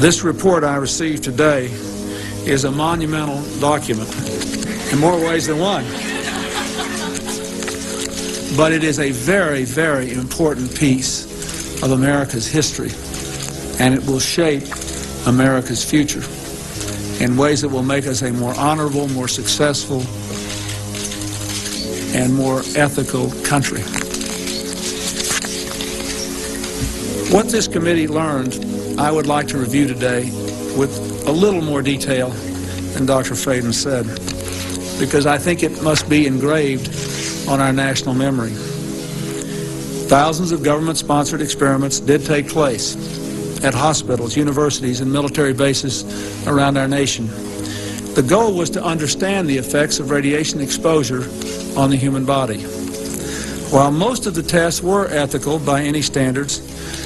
This report I received today is a monumental document in more ways than one. But it is a very, very important piece of America's history, and it will shape America's future in ways that will make us a more honorable, more successful, and more ethical country. What this committee learned, I would like to review today with a little more detail than Dr. Faden said, because I think it must be engraved on our national memory. Thousands of government-sponsored experiments did take place at hospitals, universities, and military bases around our nation. The goal was to understand the effects of radiation exposure on the human body. While most of the tests were ethical by any standards,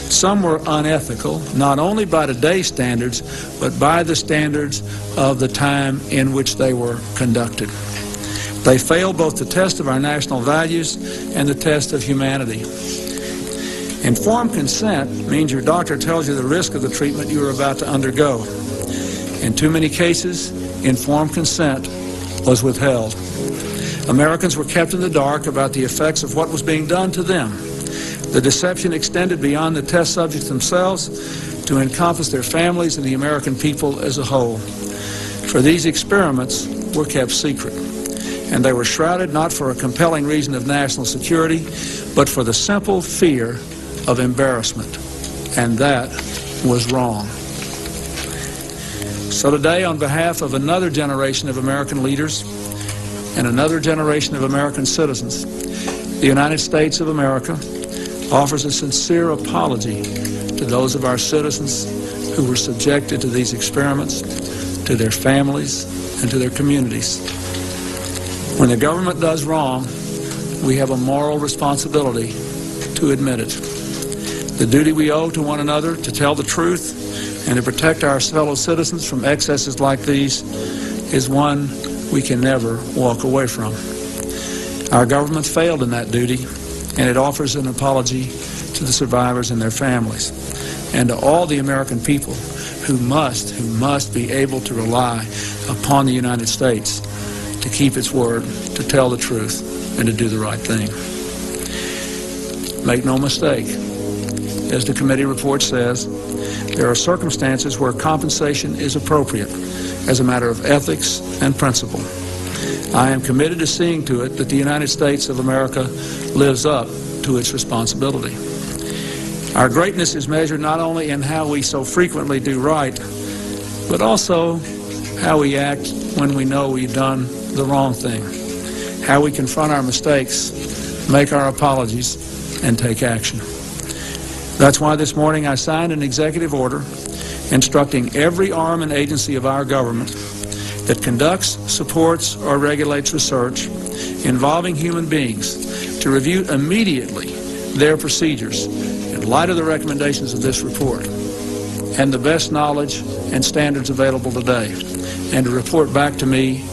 some were unethical, not only by today's standards, but by the standards of the time in which they were conducted. They failed both the test of our national values and the test of humanity. Informed consent means your doctor tells you the risk of the treatment you are about to undergo. In too many cases, informed consent was withheld. Americans were kept in the dark about the effects of what was being done to them. The deception extended beyond the test subjects themselves to encompass their families and the American people as a whole. For these experiments were kept secret, and they were shrouded not for a compelling reason of national security, but for the simple fear of embarrassment, and that was wrong. So today, on behalf of another generation of American leaders and another generation of American citizens, the United States of America offers a sincere apology to those of our citizens who were subjected to these experiments, to their families, and to their communities. When the government does wrong, we have a moral responsibility to admit it. The duty we owe to one another to tell the truth and to protect our fellow citizens from excesses like these is one we can never walk away from. Our government failed in that duty, and it offers an apology to the survivors and their families, and to all the American people who must be able to rely upon the United States to keep its word, to tell the truth, and to do the right thing. Make no mistake, as the committee report says, there are circumstances where compensation is appropriate as a matter of ethics and principle. I am committed to seeing to it that the United States of America lives up to its responsibility. Our greatness is measured not only in how we so frequently do right, but also how we act when we know we've done the wrong thing, how we confront our mistakes, make our apologies, and take action. That's why this morning I signed an executive order instructing every arm and agency of our government that conducts, supports, or regulates research involving human beings to review immediately their procedures in light of the recommendations of this report and the best knowledge and standards available today, and to report back to me